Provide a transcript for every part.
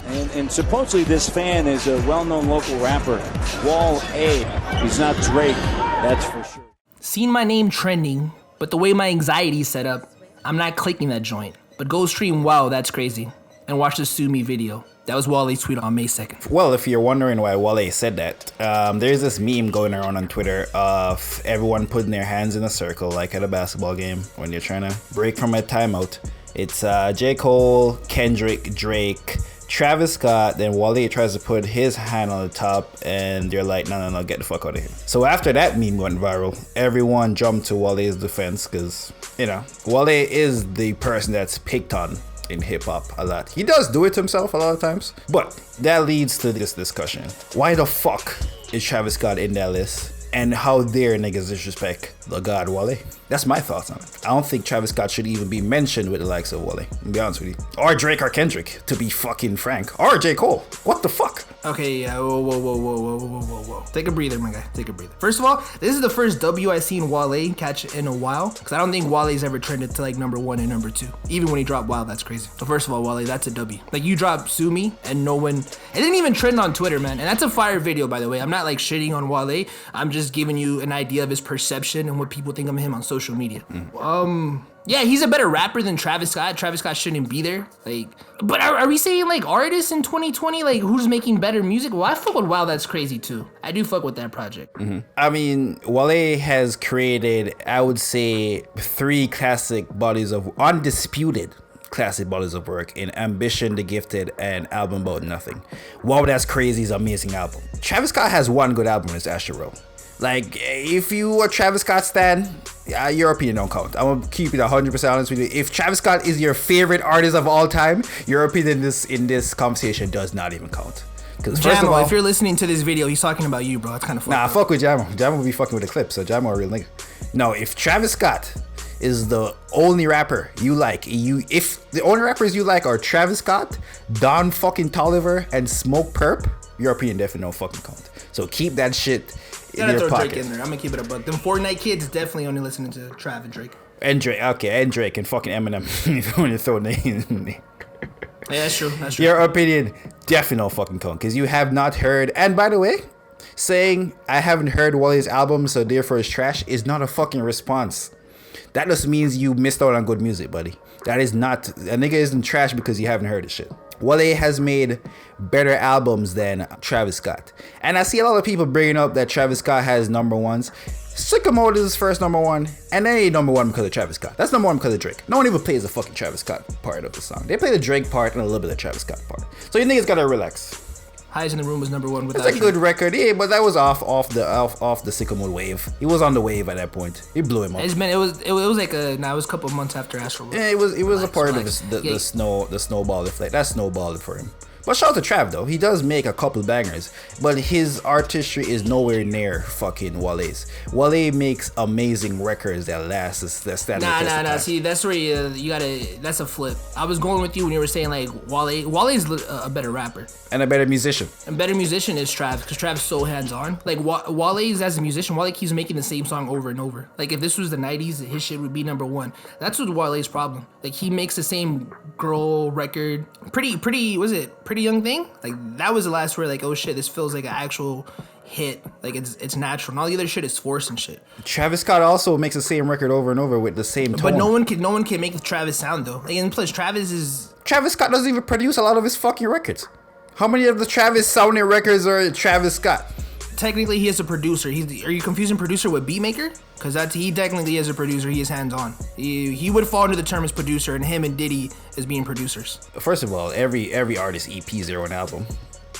And supposedly this fan is a well-known local rapper, Wale. He's not Drake, that's for sure. Seen my name trending, but the way my anxiety's set up, I'm not clicking that joint. But go stream Wow, That's Crazy, and watch the Sue Me video. That was Wale's tweet on May 2nd. Well, if you're wondering why Wale said that, there's this meme going around on Twitter of everyone putting their hands in a circle like at a basketball game when you're trying to break from a timeout. It's J. Cole, Kendrick, Drake, Travis Scott, then Wale tries to put his hand on the top and they're like, no, get the fuck out of here. So after that meme went viral, everyone jumped to Wale's defense because, Wale is the person that's picked on in hip-hop a lot. He does do it himself a lot of times, but that leads to this discussion. Why the fuck is Travis Scott in that list? And how dare niggas disrespect the god Wale? That's my thoughts on it. I don't think Travis Scott should even be mentioned with the likes of Wale, to be honest with you. Or Drake or Kendrick, to be fucking frank. Or J. Cole. What the fuck? Okay, yeah, whoa. Take a breather, my guy. Take a breather. First of all, this is the first W I've seen Wale catch in a while, because I don't think Wale's ever trended to like number 1 and number 2. Even when he dropped Wow, That's Crazy. So first of all, Wale, that's a W. Like, you dropped Sue Me, and no one... It didn't even trend on Twitter, man. And that's a fire video, by the way. I'm not like shitting on Wale. I'm just giving you an idea of his perception and what people think of him on social media. Yeah, he's a better rapper than Travis Scott. Travis Scott shouldn't be there. Like, but are we saying like artists in 2020, like who's making better music? Well, I fuck with Wow, That's Crazy too. I do fuck with that project. I mean, Wale has created, I would say, 3 classic bodies of undisputed classic bodies of work in Ambition, The Gifted, and Album About Nothing. Wow, That's Crazy is an amazing album. Travis Scott has one good album, it's Astro Row. Like, if you are Travis Scott stan, your opinion don't count. I'm gonna keep it 100% honest with you. If Travis Scott is your favorite artist of all time, your opinion in this conversation does not even count. Because first of all, if you're listening to this video, he's talking about you, bro. It's kind of funny. Nah, fuck with Jamo. Jamo will be fucking with the clip, so Jamo a real nigga. No, if Travis Scott is the only rapper you like, if the only rappers you like are Travis Scott, Don fucking Toliver, and Smoke Perp, your opinion definitely don't fucking count. So keep that shit in your pocket. Drake in there. I'm gonna keep it a buck. Them Fortnite kids definitely only listening to Trav and Drake. And Drake, okay, and Drake and fucking Eminem when you throw names. Yeah, that's true. That's true. Your opinion definitely don't fucking count because you have not heard. And by the way, saying I haven't heard Wale's album, so therefore it's trash, is not a fucking response. That just means you missed out on good music, buddy. That is not, a nigga isn't trash because you haven't heard his shit. Wale has made better albums than Travis Scott. And I see a lot of people bringing up that Travis Scott has number 1s. Sycamore is his first number 1, and they ain't number 1 because of Travis Scott. That's number 1 because of Drake. No one even plays the fucking Travis Scott part of the song. They play the Drake part and a little bit of Travis Scott part. So you niggas gotta relax. Highs in the Room was number 1 with. That's a good record, yeah, but that was off the Sycamore wave. He was on the wave at that point. He blew him up. It was like it was a couple months after Astro. Yeah, it was a part of the snowball effect. That snowballed for him. But shout out to Trav though. He does make a couple bangers, but his artistry is nowhere near fucking Wale's. Wale makes amazing records that last. Nah. See, that's where you gotta. That's a flip. I was going with you when you were saying like Wale's a better rapper and a better musician. And better musician is Trav, because Trav's so hands on. Like Wale's as a musician, Wale keeps making the same song over and over. Like if this was the '90s, his shit would be number 1. That's what Wale's problem. Like he makes the same girl record. Pretty Young Thing, like that was the last where like, oh shit, this feels like an actual hit, like it's natural, and all the other shit is forced and shit. Travis Scott also makes the same record over and over with the same tone, but no one can make the Travis sound though. Like, and plus Travis Scott doesn't even produce a lot of his fucking records. How many of the Travis sounding records are Travis Scott? Technically he is a producer. Are you confusing producer with beat maker? Because he technically is a producer. He is hands on. He would fall into the term as producer, and him and Diddy as being producers. First of all, every artist EPs their own album.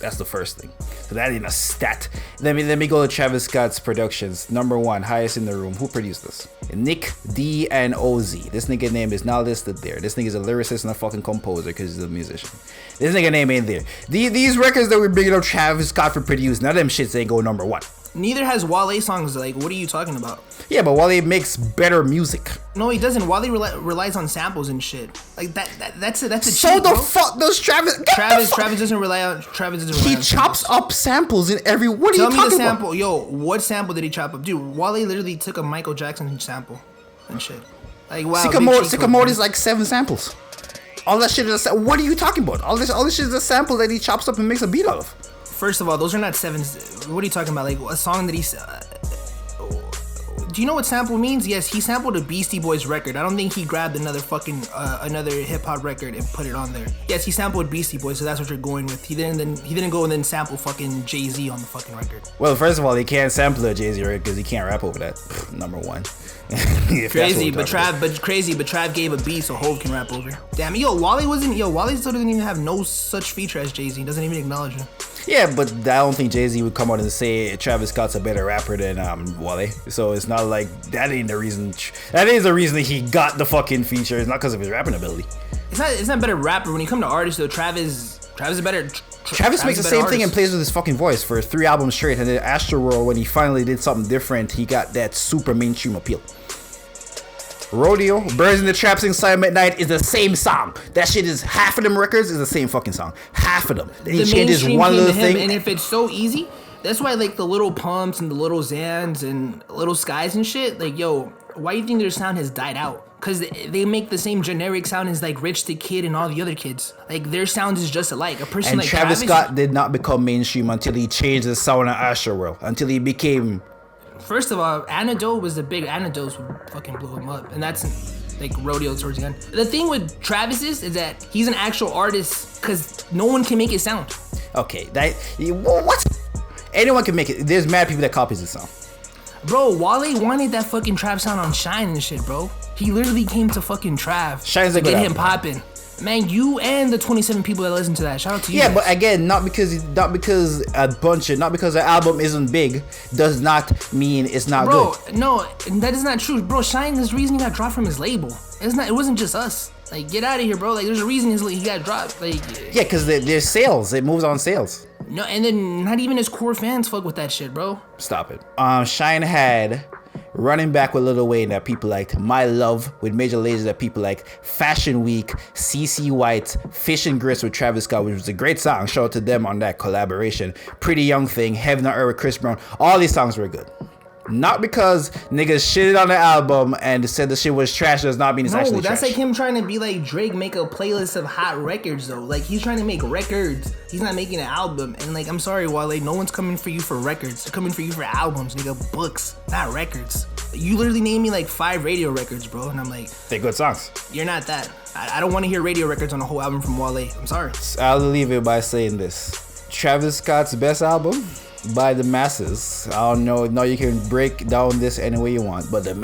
That's the first thing. So that ain't a stat. Let me go to Travis Scott's productions. Number 1, highest in the room. Who produced this? Nick D and OZ. This nigga name is not listed there. This nigga's a lyricist and a fucking composer because he's a musician. This nigga name ain't there. These records that we're bringing up Travis Scott for produced, none of them shits ain't go number 1. Neither has Wale songs. Like, what are you talking about? Yeah, but Wale makes better music. No, he doesn't. Wale relies on samples and shit. Like that's a so cheat, the bro. fuck does Travis? Travis doesn't rely on. He chops up samples in every. What are you talking about? Tell me the sample, yo. What sample did he chop up, dude? Wale literally took a Michael Jackson sample and shit. Like wow. Sycamore is like 7 samples. All that shit is what are you talking about? All this shit is a sample that he chops up and makes a beat out of. First of all, those are not sevens. What are you talking about? Like a song that he's. Do you know what sample means? Yes, he sampled a Beastie Boys record. I don't think he grabbed another fucking another hip hop record and put it on there. Yes, he sampled Beastie Boys, so that's what you're going with. He didn't go and then sample fucking Jay-Z on the fucking record. Well, first of all, he can't sample a Jay-Z record because he can't rap over that. Number one. Crazy, but Trav gave a beat so Hov can rap over. Damn, Wale still doesn't even have no such feature as Jay-Z. He doesn't even acknowledge him. Yeah, but I don't think Jay-Z would come out and say Travis Scott's a better rapper than Wale. So it's not like that ain't the reason. That is the reason that he got the fucking feature. It's not because of his rapping ability. It's not better rapper. When you come to artists though, Travis is better. Travis makes the same thing and plays with his fucking voice for 3 albums straight. And then Astroworld, when he finally did something different, he got that super mainstream appeal. Rodeo, Birds in the Trap Sing Silent Night is the same song. That shit is half of them records is the same fucking song. Half of them. Then he changes one little thing. And if it's so easy, that's why like the Little Pumps and the Little Xans and Little Skies and shit, like yo, why do you think their sound has died out? Because they make the same generic sound as like Rich the Kid and all the other kids. Like their sound is just alike. A person like Travis Scott did not become mainstream until he changed the sound of Astroworld. Until he became... First of all, Antidote was the big Antidotes would fucking blow him up, and that's like Rodeo towards the end. The thing with Travis is that he's an actual artist because no one can make it sound. Okay, what? Anyone can make it. There's mad people that copies this song. Bro, Wale wanted that fucking trap sound on Shine and shit, bro. He literally came to fucking Trav Shine's to get him popping. Man, you and the 27 people that listen to that. Shout out to you. Yeah, but again, not because the album isn't big does not mean it's not good. Bro, no, that is not true. Bro, Shine is the reason he got dropped from his label. It wasn't just us. Like, get out of here, bro. Like, there's a reason he got dropped. Like, yeah, because there's sales. It moves on sales. No, and then not even his core fans fuck with that shit, bro. Stop it. Shine had Running Back with Lil Wayne that people liked, My Love with Major Lazer that people like, Fashion Week, CC White, Fish and Grits with Travis Scott, which was a great song. Shout out to them on that collaboration. Pretty Young Thing, Heaven on Earth with Chris Brown. All these songs were good. Not because niggas shitted on the album and said the shit was trash does not mean it's actually trash. No, that's like him trying to be like Drake, make a playlist of hot records though. Like he's trying to make records. He's not making an album. And like, I'm sorry, Wale, no one's coming for you for records. They're coming for you for albums, nigga, books, not records. You literally named me like 5 radio records, bro. And I'm like, they're good songs. You're not that. I don't want to hear radio records on a whole album from Wale. I'm sorry. I'll leave it by saying this. Travis Scott's best album by the masses. I don't know. No, you can break down this any way you want, but the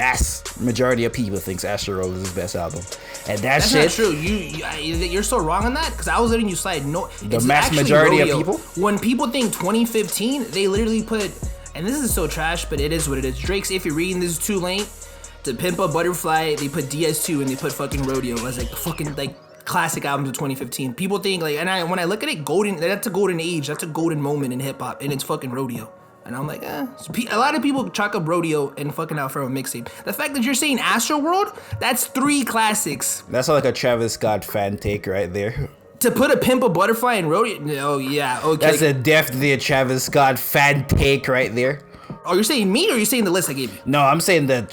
majority of people thinks Astroworld is his best album, and that's not true. You're so wrong on that because I was letting you slide. No, the mass majority Rodeo. Of people. When people think 2015, they literally put, and this is so trash, but it is what it is. Drake's If You're Reading This Is Too Late, to Pimp a Butterfly, they put DS2 and they put fucking Rodeo as like the fucking like classic albums of 2015. People think like, and when I look at it, that's a golden age, that's a golden moment in hip hop, and it's fucking Rodeo. And I'm like, a lot of people chalk up Rodeo and fucking Out for a mixtape. The fact that you're saying Astroworld, that's 3 classics. That's like a Travis Scott fan take right there. To put a Pimp a Butterfly in Rodeo, oh yeah, okay. That's definitely a Travis Scott fan take right there. Oh, you're saying me or you're saying the list I gave you? No, I'm saying that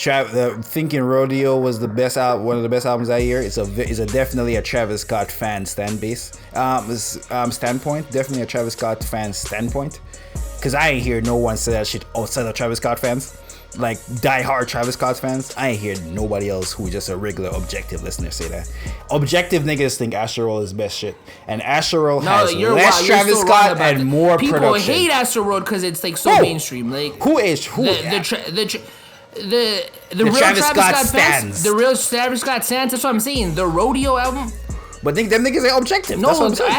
thinking Rodeo was the best one of the best albums that year. It's a definitely a Travis Scott fan standpoint. Definitely a Travis Scott fan standpoint. Cause I ain't hear no one say that shit outside of Travis Scott fans. Like die-hard Travis Scott fans, I ain't hear nobody else who just a regular objective listener say that. Objective niggas think Astroworld is best shit, and Astroworld has less Travis Scott and more people production. People hate Astroworld because it's like so mainstream. Like the real Travis Scott fans, the real Travis Scott fans. That's what I'm saying. The Rodeo album. But them niggas are objective. No, that's what I'm saying.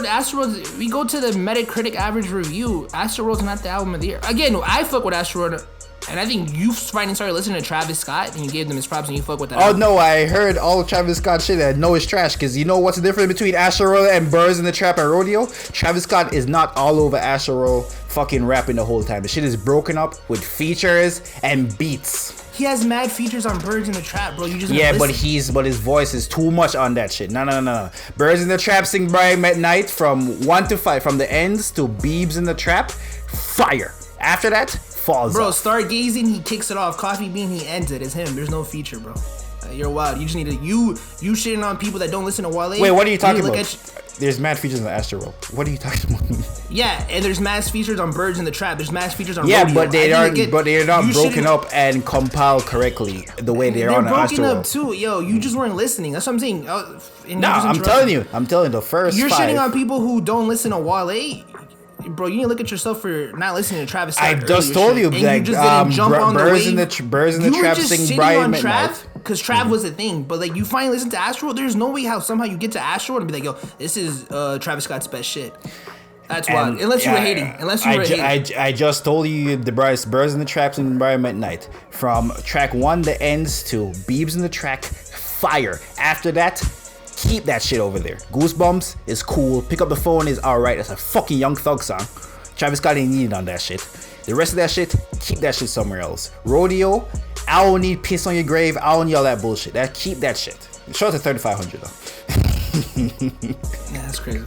Astroworld. We go to the Metacritic average review. Astroworld's not the album of the year. Again, I fuck with Astroworld. And I think you finally started listening to Travis Scott and you gave them his props and you fuck with that. Oh no, I heard all of Travis Scott shit and I know it's trash because you know what's the difference between Astroworld and Birds in the Trap and Rodeo? Travis Scott is not all over Astroworld fucking rapping the whole time. The shit is broken up with features and beats. He has mad features on Birds in the Trap, bro. You just but his voice is too much on that shit. No. Birds in the Trap sing Bright at Night from 1 to 5, from the ends to Beebs in the Trap, fire. After that, falls bro, off. Stargazing, he kicks it off. Coffee Bean, he ends it. It's him. There's no feature, bro. You're wild. You just need to you shitting on people that don't listen to Wale. Wait, what are you talking about? There's mad features on the Astro World. What are you talking about? Yeah, and there's mass features on Birds in the Trap. There's mass features on yeah, Rodeo. but they're not broken up and compiled correctly the way they're on the Astro World. They're broken up too. Yo, you just weren't listening. That's what I'm saying. No, I'm telling you the first. You're 5. shitting on people who don't listen to Wale. Bro, you need to look at yourself for not listening to Travis Scott. I just told you, like, you just didn't jump on the Birds wave. in the Trap sing Brian McKnight. Because Trav was a thing, but like you finally listen to Astro World. There's no way how somehow you get to Astro World and be like, yo, this is Travis Scott's best shit. That's wild. Unless you were hating. I just told you the Birds in the Trap sing Brian McKnight. From track 1 that ends to Beebs in the Track, fire. After that, keep that shit over there. Goosebumps is cool. Pick Up the Phone is alright. That's a fucking Young Thug song. Travis Scott ain't needed on that shit. The rest of that shit, keep that shit somewhere else. Rodeo, I don't need Piss on Your Grave. I don't need all that bullshit. Keep that shit. Show it to 3,500 though. Yeah, that's crazy.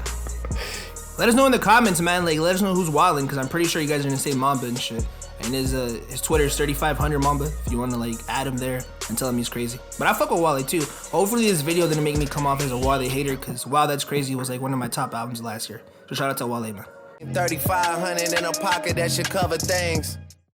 Let us know in the comments, man. Like, let us know who's wilding, because I'm pretty sure you guys are gonna say Mamba and shit. And his Twitter is 3,500 Mamba. If you want to like add him there and tell him he's crazy. But I fuck with Wale too. Hopefully this video didn't make me come off as a Wale hater, because Wow That's Crazy was like one of my top albums last year. So shout out to Wale, man. 3,500 in a pocket that should cover things.